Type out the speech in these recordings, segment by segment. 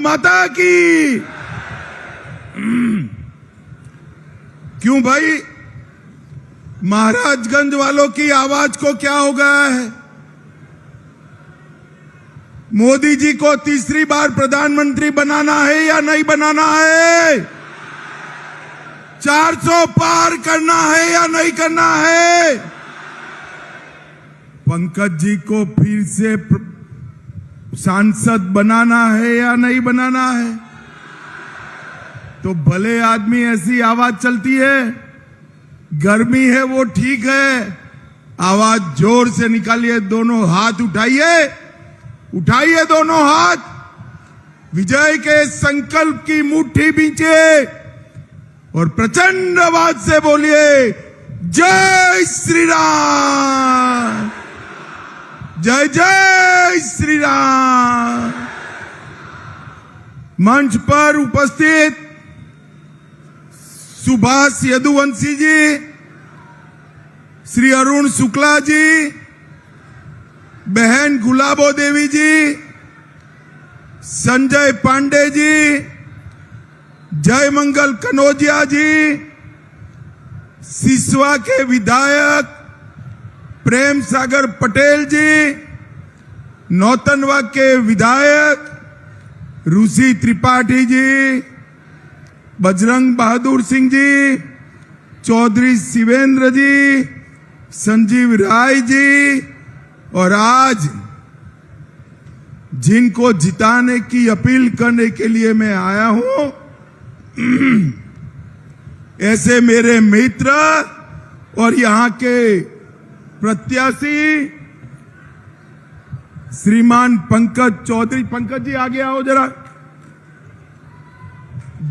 माता की। क्यों भाई, महाराजगंज वालों की आवाज को क्या हो गया है? मोदी जी को तीसरी बार प्रधानमंत्री बनाना है या नहीं बनाना है? 400 पार करना है या नहीं करना है? पंकज जी को फिर से सांसद बनाना है या नहीं बनाना है? तो भले आदमी ऐसी आवाज चलती है, गर्मी है वो ठीक है, आवाज जोर से निकालिए, दोनों हाथ उठाइए, उठाइए दोनों हाथ, विजय के संकल्प की मुट्ठी बींचिए और प्रचंड आवाज से बोलिए जय श्री राम, जय जय श्री राम। मंच पर उपस्थित सुभाष यदुवंशी जी, श्री अरुण शुक्ला जी, बहन गुलाबो देवी जी, संजय पांडे जी, जय मंगल कनौजिया जी, सिसवा के विधायक प्रेम सागर पटेल जी, नौतनवा के विधायक ऋषि त्रिपाठी जी, बजरंग बहादुर सिंह जी, चौधरी शिवेंद्र जी, संजीव राय जी, और आज जिनको जिताने की अपील करने के लिए मैं आया हूं, ऐसे मेरे मित्र और यहां के प्रत्याशी श्रीमान पंकज चौधरी। पंकज जी आगे आओ जरा,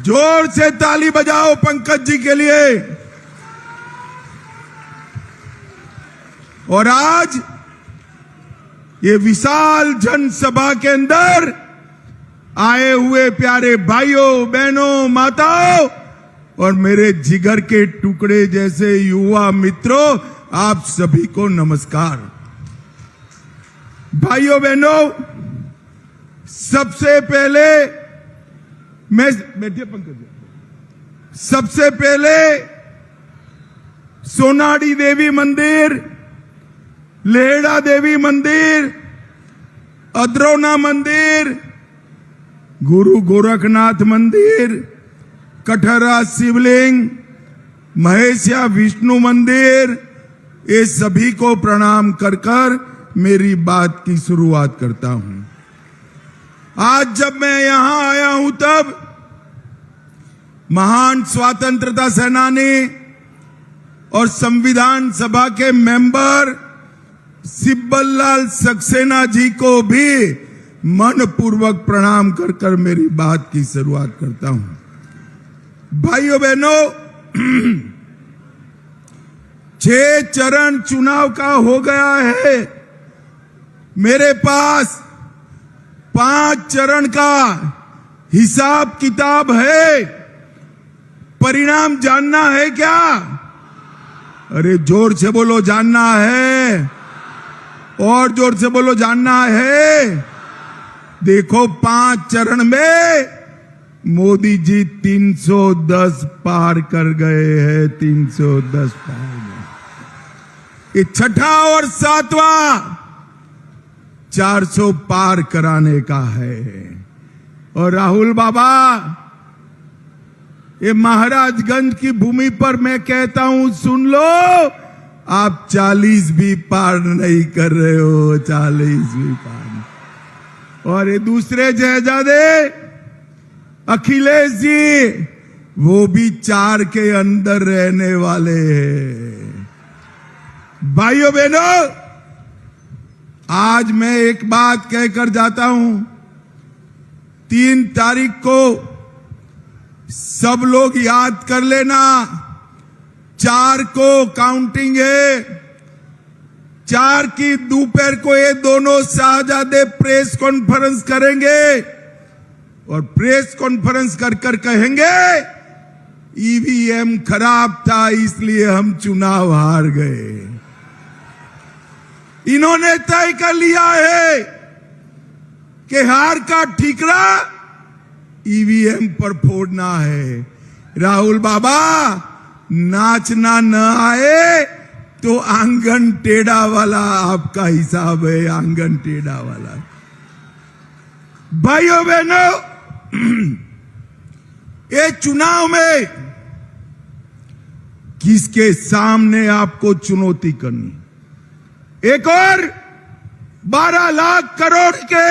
जोर से ताली बजाओ पंकज जी के लिए। और आज ये विशाल जनसभा के अंदर आए हुए प्यारे भाइयों बहनों माताओं और मेरे जिगर के टुकड़े जैसे युवा मित्रों, आप सभी को नमस्कार। भाइयों बहनों, सबसे पहले मैं बैठिए पंकज जी, सबसे पहले सोनाड़ी देवी मंदिर, लेहड़ा देवी मंदिर, अद्रौना मंदिर, गुरु गोरखनाथ मंदिर, कठरा शिवलिंग, महेशिया विष्णु मंदिर, ये सभी को प्रणाम कर कर मेरी बात की शुरुआत करता हूं। आज जब मैं यहां आया हूं तब महान स्वतंत्रता सेनानी और संविधान सभा के मेंबर सिब्बल लाल सक्सेना जी को भी मनपूर्वक प्रणाम कर कर मेरी बात की शुरुआत करता हूं। भाइयों बहनों, 6 चरण चुनाव का हो गया है, मेरे पास 5 चरण का हिसाब किताब है। परिणाम जानना है क्या? अरे जोर से बोलो, जानना है, और जोर से बोलो, जानना है। देखो 5 चरण में मोदी जी 310 पार कर गए हैं, 310 पार। ये छठा और 7वां 400 पार कराने का है। और राहुल बाबा, ये महाराजगंज की भूमि पर मैं कहता हूं, सुन लो, आप 40 भी पार नहीं कर रहे हो, 40 भी पार। और ये दूसरे शहजादे अखिलेश जी, वो भी 4 के अंदर रहने वाले हैं। भाइयों बहनों, आज मैं एक बात कहकर जाता हूं, 3 तारीख को सब लोग याद कर लेना, 4 को काउंटिंग है। 4 की दोपहर को ये दोनों शाहजादे प्रेस कॉन्फ्रेंस करेंगे और प्रेस कॉन्फ्रेंस कर कर कहेंगे ईवीएम खराब था इसलिए हम चुनाव हार गए। इन्होंने तय कर लिया है कि हार का ठीकरा ईवीएम पर फोड़ना है। राहुल बाबा, नाचना न आए तो आंगन टेढ़ा वाला आपका हिसाब है, आंगन टेढ़ा वाला। भाइयों बहनों, ये चुनाव में किसके सामने आपको चुनौती करनी? एक और 12 लाख करोड़ के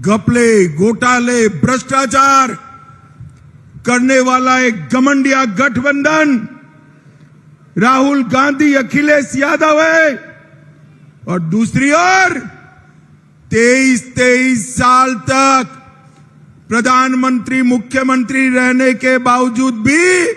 घपले, घोटाले, भ्रष्टाचार करने वाला एक घमंडिया गठबंधन राहुल गांधी, अखिलेश यादव है। और दूसरी ओर 23 साल तक प्रधानमंत्री, मुख्यमंत्री रहने के बावजूद भी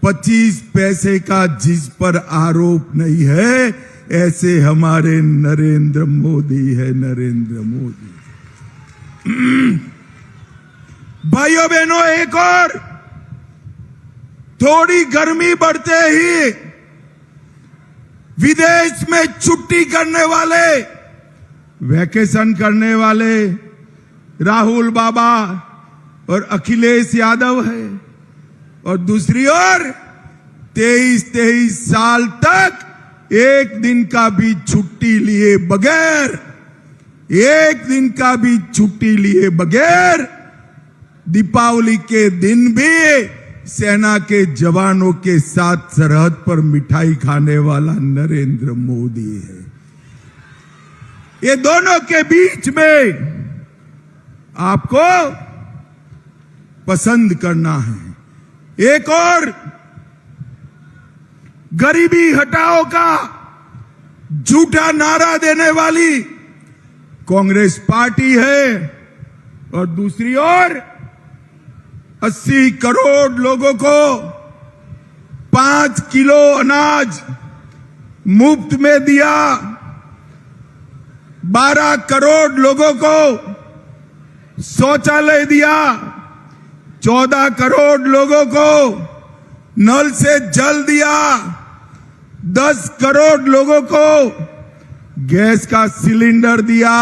25 पैसे का जिस पर आरोप नहीं है, ऐसे हमारे नरेंद्र मोदी है, नरेंद्र मोदी। भाइयों बहनों, एक और, थोड़ी गर्मी बढ़ते ही विदेश में छुट्टी करने वाले, वैकेशन करने वाले राहुल बाबा और अखिलेश यादव है। और दूसरी ओर 23 साल तक एक दिन का भी छुट्टी लिए बगैर, एक दिन का भी छुट्टी लिए बगैर दीपावली के दिन भी सेना के जवानों के साथ सरहद पर मिठाई खाने वाला नरेंद्र मोदी है। ये दोनों के बीच में आपको पसंद करना है। एक और गरीबी हटाओ का झूठा नारा देने वाली कांग्रेस पार्टी है, और दूसरी ओर 80 करोड़ लोगों को 5 किलो अनाज मुफ्त में दिया, 12 करोड़ लोगों को शौचालय दिया, 14 करोड़ लोगों को नल से जल दिया, 10 करोड़ लोगों को गैस का सिलेंडर दिया,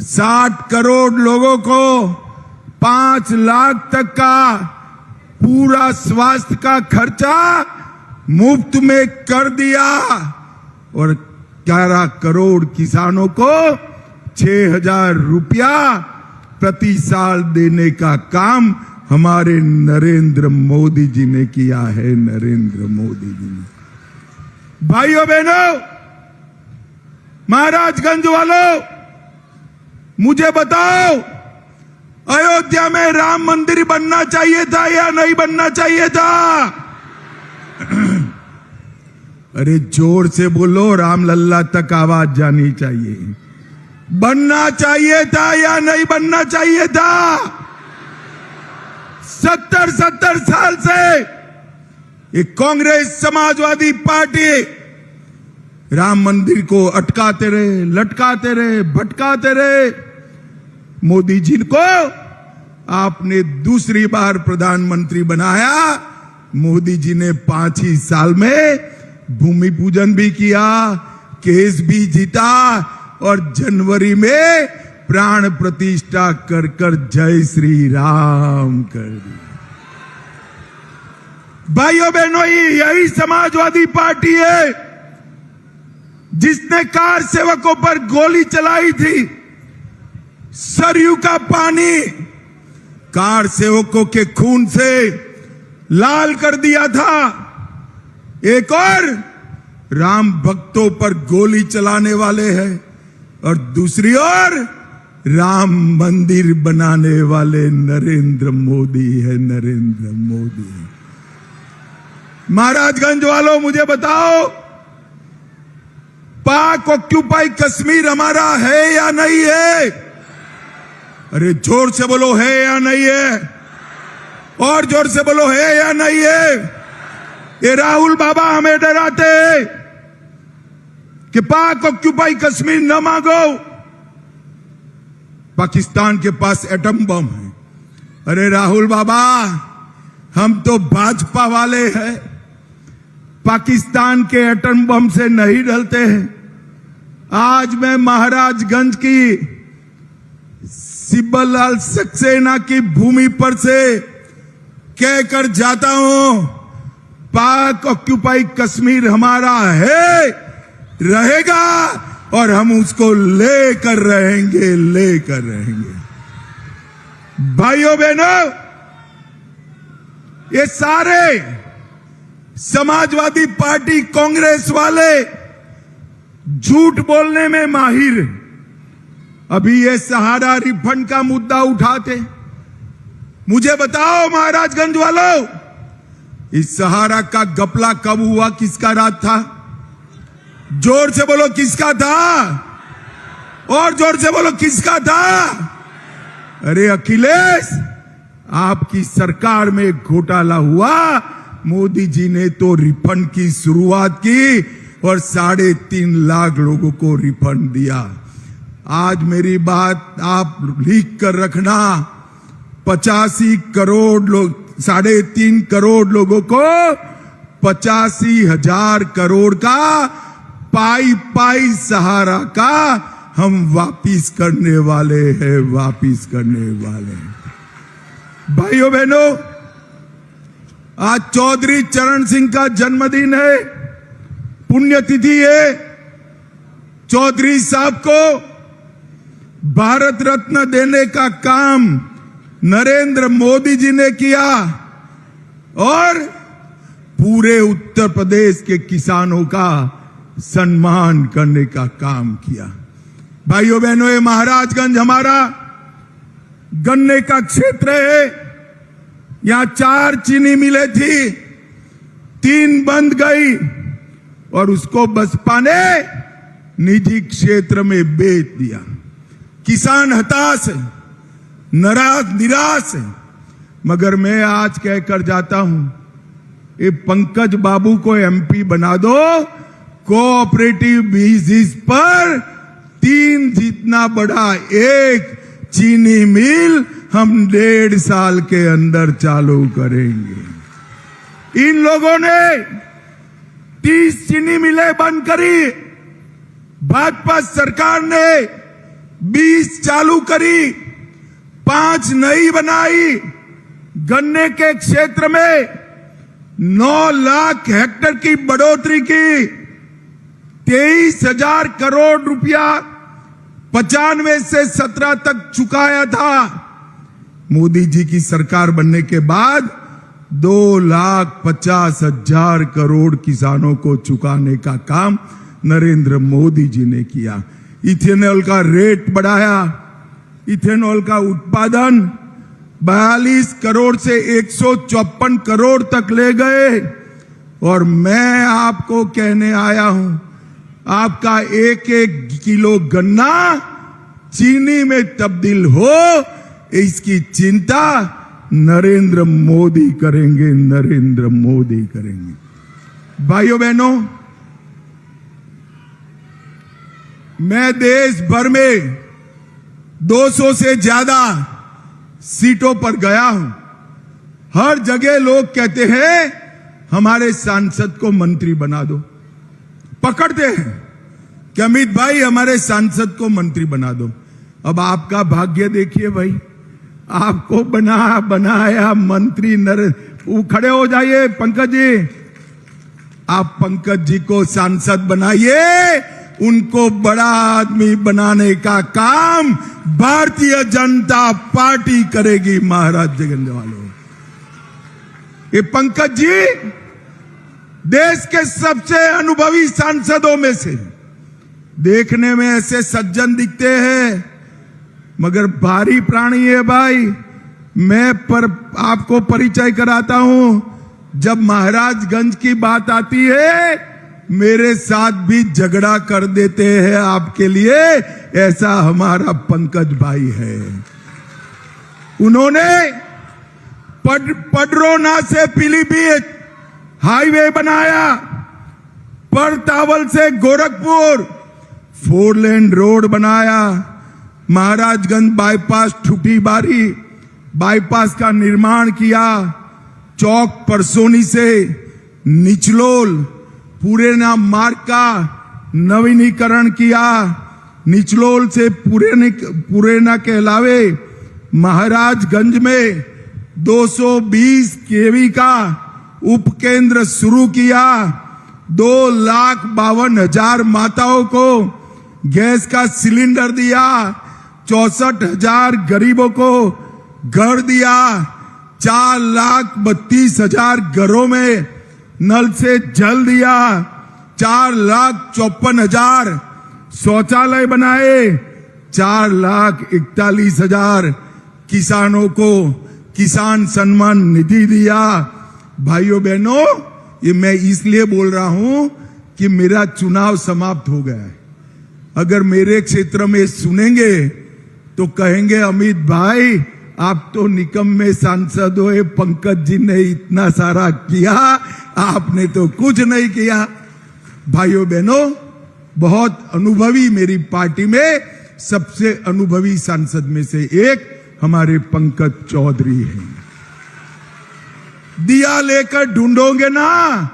60 करोड़ लोगों को 5 लाख तक का पूरा स्वास्थ्य का खर्चा मुफ्त में कर दिया, और 11 करोड़ किसानों को 6,000 रुपया प्रति साल देने का काम हमारे नरेंद्र मोदी जी ने किया है, नरेंद्र मोदी जी ने। भाइयों बहनों, महाराजगंज वालों, मुझे बताओ, अयोध्या में राम मंदिर बनना चाहिए था या नहीं बनना चाहिए था? अरे जोर से बोलो, राम लल्ला तक आवाज जानी चाहिए। बनना चाहिए था या नहीं बनना चाहिए था? 70 साल से ये कांग्रेस समाजवादी पार्टी राम मंदिर को अटकाते रहे, लटकाते रहे, भटकाते रहे। मोदी जी को आपने दूसरी बार प्रधानमंत्री बनाया। मोदी जी ने 5 ही साल में भूमि पूजन भी किया, केस भी जीता, और जनवरी में प्राण प्रतिष्ठा कर कर जय श्री राम कर दी। भाइयों बहनों, यही समाजवादी पार्टी है जिसने कार सेवकों पर गोली चलाई थी। सरयू का पानी कार सेवकों के खून से लाल कर दिया था। एक और राम भक्तों पर गोली चलाने वाले हैं, और दूसरी ओर राम मंदिर बनाने वाले नरेंद्र मोदी है, नरेंद्र मोदी है। महाराजगंज वालों, मुझे बताओ, पाक ऑक्यूपाई कश्मीर हमारा है या नहीं है? अरे जोर से बोलो, है या नहीं है? और जोर से बोलो, है या नहीं है? ये राहुल बाबा हमें डराते हैं कि पाक ऑक्यूपाई कश्मीर न मांगो, पाकिस्तान के पास एटम बम है। अरे राहुल बाबा, हम तो भाजपा वाले हैं, पाकिस्तान के एटम बम से नहीं डरते हैं। आज मैं महाराजगंज की शिवलाल सक्सेना की भूमि पर से कहकर जाता हूं, पाक ऑक्यूपाई कश्मीर हमारा है, रहेगा और हम उसको लेकर रहेंगे। भाइयों बहनों, ये सारे समाजवादी पार्टी कांग्रेस वाले झूठ बोलने में माहिर। अभी ये सहारा रिफंड का मुद्दा उठाते, मुझे बताओ महाराजगंज वालों, इस सहारा का घपला कब हुआ, किसका राज था? जोर से बोलो किसका था, और जोर से बोलो किसका था? अरे अखिलेश, आपकी सरकार में घोटाला हुआ, मोदी जी ने तो रिफंड की शुरुआत की और 3.5 लाख लोगों को रिफंड दिया। आज मेरी बात आप लिख कर रखना, 85 करोड़ लोग, 3.5 करोड़ लोगों को 85,000 करोड़ का पाई सहारा का हम वापिस करने वाले हैं। भाइयों बहनों, आज चौधरी चरण सिंह का जन्मदिन है, पुण्यतिथि है। चौधरी साहब को भारत रत्न देने का काम नरेंद्र मोदी जी ने किया और पूरे उत्तर प्रदेश के किसानों का सम्मान करने का काम किया। भाइयों बहनों, ये महाराजगंज हमारा गन्ने का क्षेत्र है। यहां 4 चीनी मिलें थी, 3 बंद गई और उसको बसपा ने निजी क्षेत्र में बेच दिया। किसान हताश है, निराश है। मगर मैं आज कहकर जाता हूं, ये पंकज बाबू को एमपी बना दो, कोऑपरेटिव बेसिस पर 3 जितना बड़ा एक चीनी मिल हम 1.5 साल के अंदर चालू करेंगे। इन लोगों ने 30 चीनी मिलें बंद करी, भाजपा सरकार ने 20 चालू करी, 5 नई बनाई। गन्ने के क्षेत्र में 9 लाख हेक्टेयर की बढ़ोतरी की, 23,000 करोड़ रुपया 95 से 17 तक चुकाया था। मोदी जी की सरकार बनने के बाद 2,50,000 करोड़ किसानों को चुकाने का काम नरेंद्र मोदी जी ने किया। इथेनॉल का रेट बढ़ाया, इथेनॉल का उत्पादन 42 करोड़ से 154 करोड़ तक ले गए। और मैं आपको कहने आया हूं, आपका 1-1 किलो गन्ना चीनी में तब्दील हो, इसकी चिंता नरेंद्र मोदी करेंगे। भाइयों बहनों, मैं देश भर में 200 से ज्यादा सीटों पर गया हूं। हर जगह लोग कहते हैं हमारे सांसद को मंत्री बना दो, पकड़ते हैं कि अमित भाई हमारे सांसद को मंत्री बना दो। अब आपका भाग्य देखिए भाई, आपको बनाया मंत्री वो खड़े हो जाइए पंकज जी, आप पंकज जी को सांसद बनाइए, उनको बड़ा आदमी बनाने का काम भारतीय जनता पार्टी करेगी। महाराजगंज वालों, ये पंकज जी देश के सबसे अनुभवी सांसदों में से, देखने में ऐसे सज्जन दिखते हैं मगर भारी प्राणी है भाई। मैं आपको परिचय कराता हूं, जब महाराजगंज की बात आती है मेरे साथ भी झगड़ा कर देते हैं आपके लिए, ऐसा हमारा पंकज भाई है। उन्होंने पडरौना से पीलीभीत हाईवे बनाया, परतावल से गोरखपुर 4 लेन रोड बनाया, महाराजगंज बाईपास ठुटीबारी बाईपास का निर्माण किया, चौक परसोनी से निचलोल पुरेना मार्ग का नवीनीकरण किया, निचलोल से पुरेना के अलावे महाराजगंज में 220 केवी का उपकेंद्र शुरू किया। 2,52,000 माताओं को गैस का सिलेंडर दिया। 64,000 गरीबों को घर दिया। 4,32,000 घरों में नल से जल दिया। 4,54,000 शौचालय बनाए। 4,41,000 किसानों को किसान सम्मान निधि दिया। भाइयों बहनों, ये मैं इसलिए बोल रहा हूं कि मेरा चुनाव समाप्त हो गया है। अगर मेरे क्षेत्र में सुनेंगे तो कहेंगे अमित भाई आप तो निकम्मे सांसद हो, पंकज जी ने इतना सारा किया, आपने तो कुछ नहीं किया। भाइयों बहनों, बहुत अनुभवी, मेरी पार्टी में सबसे अनुभवी सांसद में से एक हमारे पंकज चौधरी हैं। दिया लेकर ढूंढोगे ना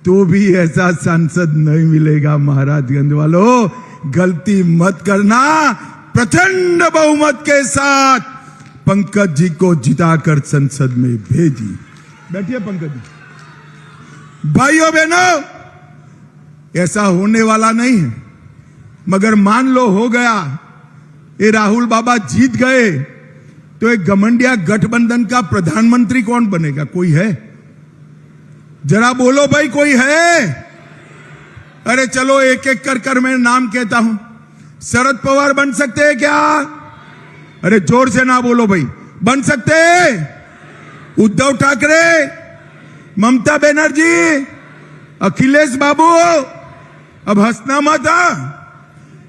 तो भी ऐसा सांसद नहीं मिलेगा। महाराजगंज वालों, गलती मत करना। प्रचंड बहुमत के साथ पंकज जी को जिताकर संसद में भेजी। बैठिए पंकज जी। भाइयों बहनों, ऐसा होने वाला नहीं है, मगर मान लो हो गया, ये राहुल बाबा जीत गए तो एक घमंडिया गठबंधन का प्रधानमंत्री कौन बनेगा? कोई है? जरा बोलो भाई, कोई है? अरे चलो एक एक कर मैं नाम कहता हूं। शरद पवार बन सकते हैं क्या? अरे जोर से ना बोलो भाई। बन सकते हैं? उद्धव ठाकरे, ममता बनर्जी, अखिलेश बाबू, अब हंसना मत,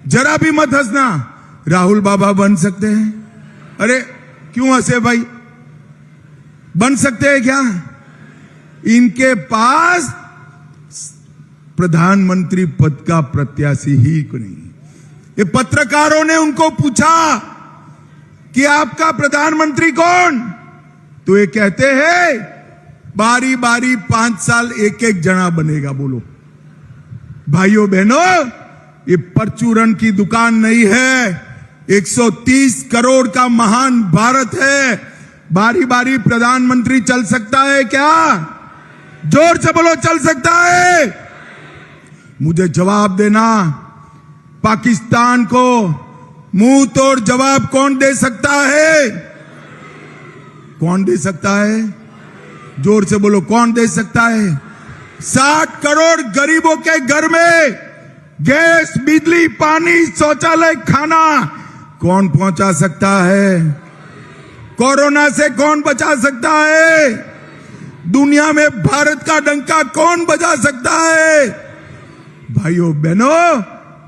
जरा भी मत हंसना। राहुल बाबा बन सकते हैं? अरे क्यों हंसे भाई? बन सकते हैं क्या? इनके पास प्रधानमंत्री पद का प्रत्याशी ही नहीं। ये पत्रकारों ने उनको पूछा कि आपका प्रधानमंत्री कौन? तो ये कहते हैं बारी बारी 5 साल एक एक जना बनेगा। बोलो भाइयों बहनों, ये परचूरन की दुकान नहीं है। 130 करोड़ का महान भारत है। बारी बारी प्रधानमंत्री चल सकता है क्या? जोर से बोलो, चल सकता है? मुझे जवाब देना। पाकिस्तान को मुंह तोड़ जवाब कौन दे सकता है? कौन दे सकता है? जोर से बोलो, कौन दे सकता है? 60 करोड़ गरीबों के घर में गैस, बिजली, पानी, शौचालय, खाना कौन पहुंचा सकता है? कोरोना से कौन बचा सकता है? दुनिया में भारत का डंका कौन बजा सकता है? भाइयों बहनों,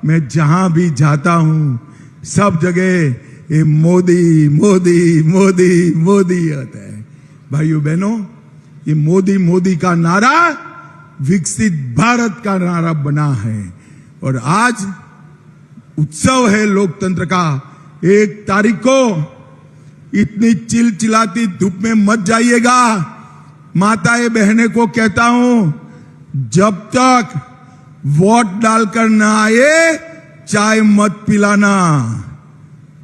मैं जहां भी जाता हूं सब जगह ये मोदी मोदी मोदी मोदी आता है। भाइयों बहनों, ये मोदी मोदी का नारा विकसित भारत का नारा बना है। और आज उत्सव है लोकतंत्र का। 1 तारीख को इतनी चिलचिलाती धूप में मत जाइएगा। माताएं बहनें को कहता हूं, जब तक वोट डालकर ना आए चाय मत पिलाना।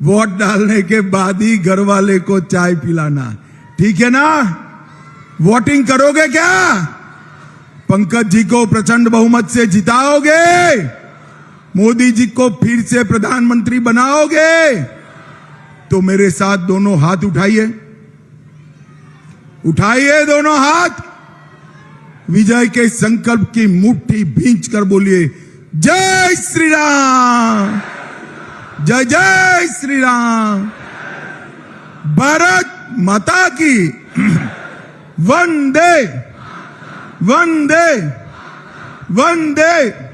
वोट डालने के बाद ही घर वाले को चाय पिलाना, ठीक है ना? वोटिंग करोगे क्या? पंकज जी को प्रचंड बहुमत से जिताओगे? मोदी जी को फिर से प्रधानमंत्री बनाओगे? तो मेरे साथ दोनों हाथ उठाइए, उठाइए दोनों हाथ। विजय के संकल्प की मुट्ठी भींच कर बोलिए, जय श्री राम, जय जय श्री राम। भारत माता की वंदे वंदे वंदे।